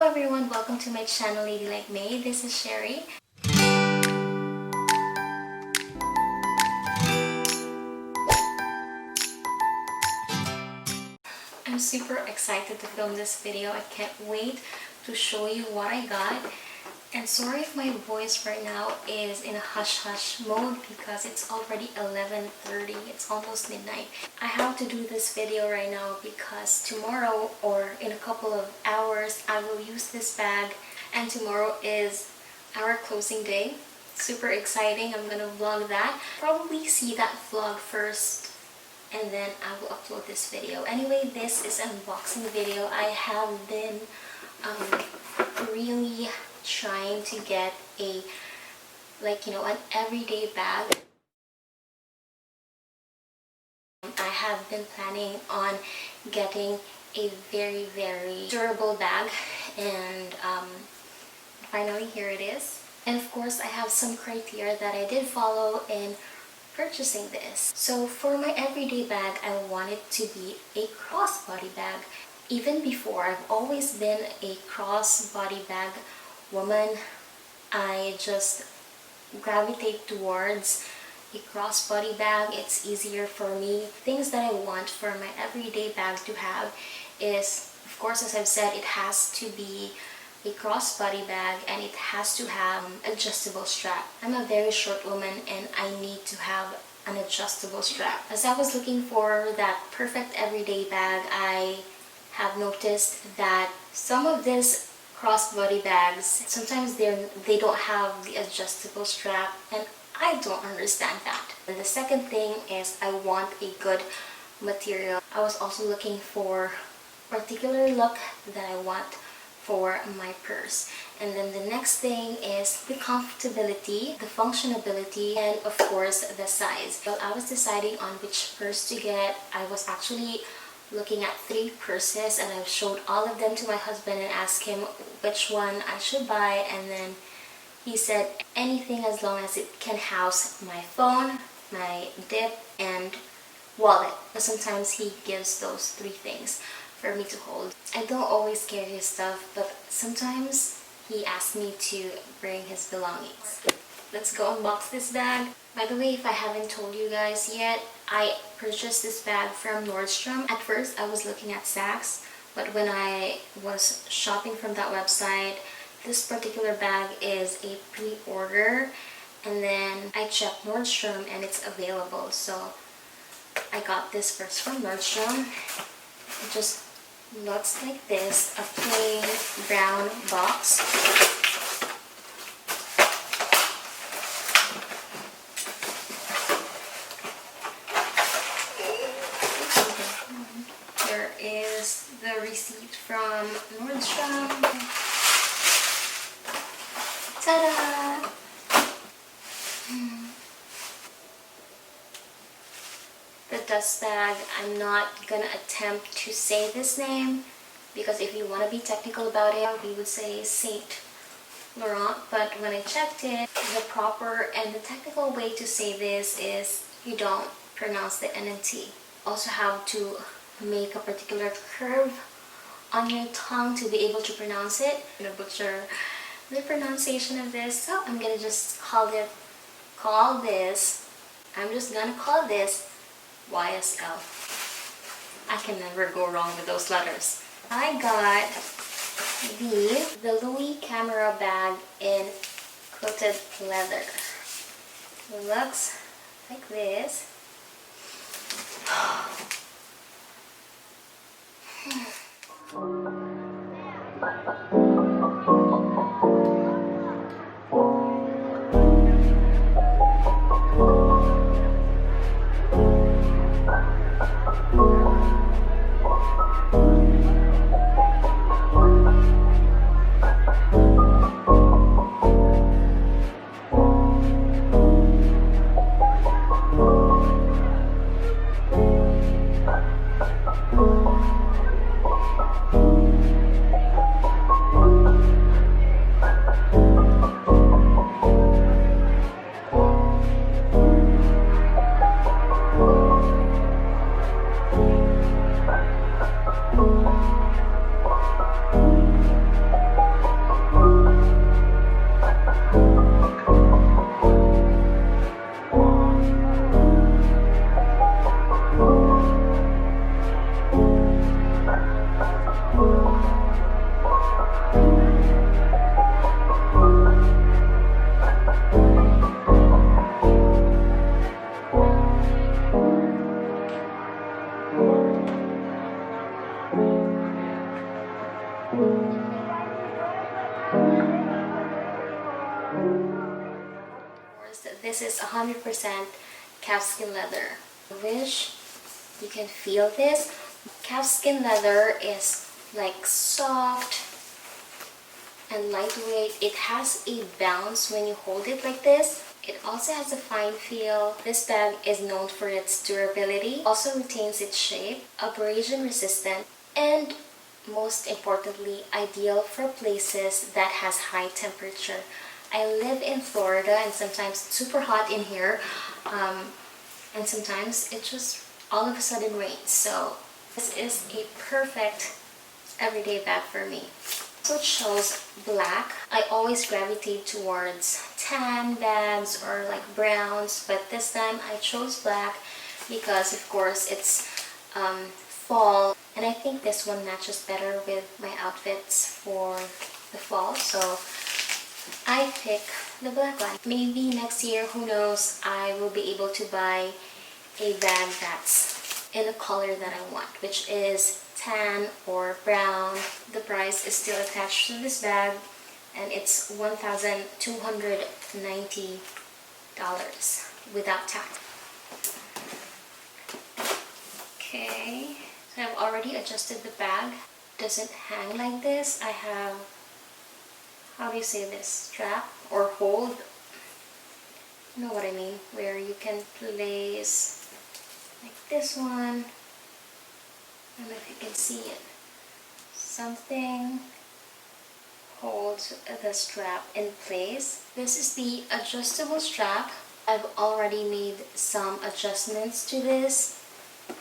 Hello everyone, welcome to my channel Lady Like May. This is Sherry. I'm super excited to film this video. I can't wait to show you what I got. And sorry if my voice right now is in a hush-hush mode because it's already 11:30. It's almost midnight. I have to do this video right now because tomorrow or in a couple of hours I will use this bag, and tomorrow is our closing day. Super exciting. I'm gonna vlog that. Probably see that vlog first and then I will upload this video. Anyway, this is an unboxing video. I have been really trying to get a an everyday bag. I have been planning on getting a very durable bag, and finally here it is. And of course I have some criteria that I did follow in purchasing this. So for my everyday bag, I want it to be a crossbody bag. Even before, I've always been a crossbody bag woman. I just gravitate towards a crossbody bag. It's easier for me. Things that I want for my everyday bag to have is, of course, as I've said, it has to be a crossbody bag and it has to have adjustable strap. I'm a very short woman and I need to have an adjustable strap. As I was looking for that perfect everyday bag, I have noticed that some of these crossbody bags, sometimes they don't have the adjustable strap, and I don't understand that. And the second thing is I want a good material. I was also looking for a particular look that I want for my purse. And then the next thing is the comfortability, the functionability, and of course the size. While I was deciding on which purse to get, I was actually looking at 3 purses, and I showed all of them to my husband and asked him which one I should buy, and then he said anything as long as it can house my phone, my dip, and wallet. Sometimes he gives those 3 things for me to hold. I don't always carry his stuff, but sometimes he asks me to bring his belongings. Let's go unbox this bag. By the way, if I haven't told you guys yet, I purchased this bag from Nordstrom. At first, I was looking at Saks, but when I was shopping from that website, this particular bag is a pre-order, and then I checked Nordstrom and it's available. So I got this first from Nordstrom. It just looks like this, a plain brown box. There is the receipt from Nordstrom. Ta-da! The dust bag, I'm not gonna attempt to say this name because if you want to be technical about it, we would say Saint Laurent, but when I checked it, the proper and the technical way to say this is you don't pronounce the N and T. Also have to make a particular curve on your tongue to be able to pronounce it. I'm gonna butcher the pronunciation of this, so I'm gonna just call this YSL. I can never go wrong with those letters. I got the Louis camera bag in quilted leather. It looks like this. This is 100% calfskin leather. I wish you can feel this. Calfskin leather is like soft and lightweight. It has a bounce when you hold it like this. It also has a fine feel. This bag is known for its durability, also retains its shape, abrasion resistant, and most importantly, ideal for places that has high temperature. I live in Florida and sometimes it's super hot in here, and sometimes it just all of a sudden rains. So this is a perfect everyday bag for me. So it shows black. I always gravitate towards tan bags or like browns, but this time I chose black because of course it's fall, and I think this one matches better with my outfits for the fall, so I pick the black one. Maybe next year, who knows, I will be able to buy a bag that's in a color that I want, which is tan or brown. The price is still attached to this bag, and it's $1,290 without tax. Okay, so I've already adjusted the bag. Doesn't hang like this. I have, how do you say this, strap or hold, you know what I mean, where you can place like this one. I don't know if you can see it. Something holds the strap in place. This is the adjustable strap. I've already made some adjustments to this.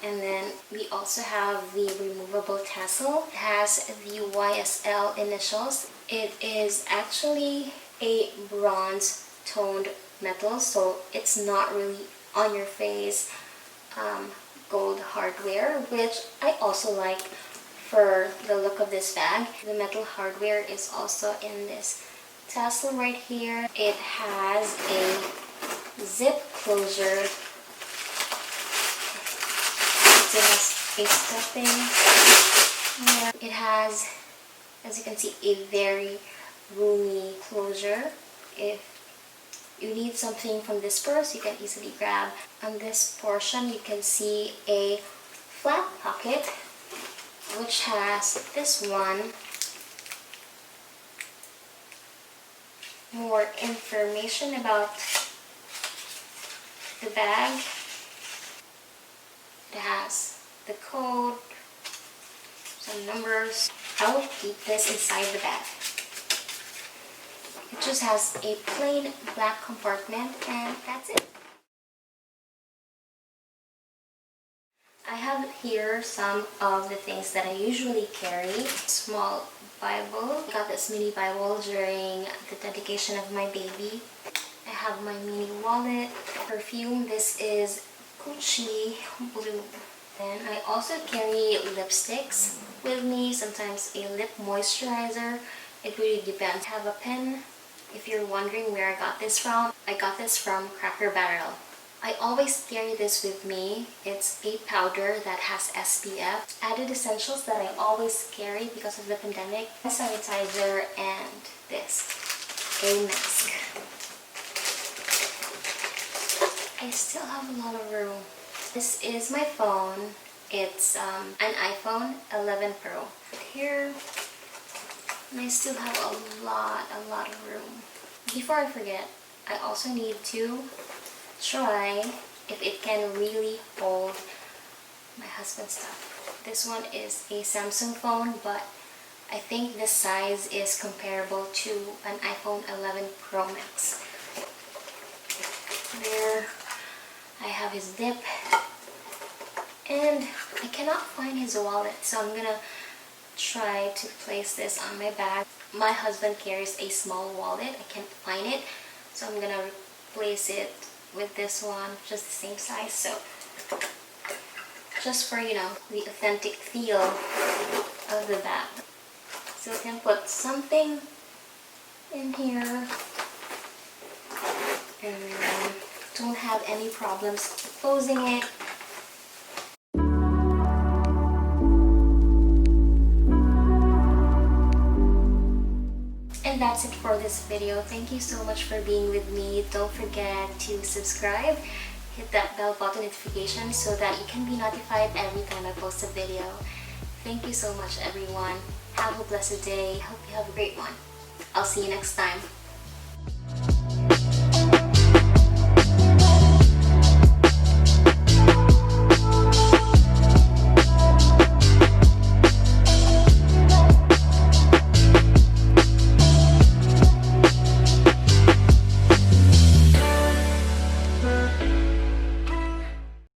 And then we also have the removable tassel. It has the YSL initials. It is actually a bronze toned metal, so it's not really on your face gold hardware, which I also like for the look of this bag. The metal hardware is also in this tassel right here. It has a zip closure. It has a stuffing. It has, as you can see, a very roomy closure. If you need something from this purse, you can easily grab. On this portion, you can see a flat pocket, which has this one. More information about the bag. It has the code, some numbers. I will keep this inside the bag. It just has a plain black compartment, and that's it. I have here some of the things that I usually carry. Small Bible. I got this mini Bible during the dedication of my baby. I have my mini wallet. Perfume. This is Gucci Blue. Then I also carry lipsticks with me, sometimes a lip moisturizer. It really depends. I have a pen. If you're wondering where I got this from, I got this from Cracker Barrel. I always carry this with me. It's a powder that has SPF. Added essentials that I always carry because of the pandemic. A sanitizer and this, a mask. I still have a lot of room. This is my phone. It's an iPhone 11 Pro. Here, and I still have a lot of room. Before I forget, I also need to try if it can really hold my husband's stuff. This one is a Samsung phone, but I think the size is comparable to an iPhone 11 Pro Max. There, I have his dip, and I cannot find his wallet, so I'm gonna try to place this on my bag. My husband carries a small wallet. I can't find it, so I'm gonna replace it with this one, just the same size. So just for, you know, the authentic feel of the bag. So I can put something in here and don't have any problems closing it. And And that's it for this video. Thank you so much for being with me. Don't forget to subscribe, hit that bell button notification so that you can be notified every time I post a video. Thank you so much, everyone. Have a blessed day. Hope you have a great one. I'll see you next time.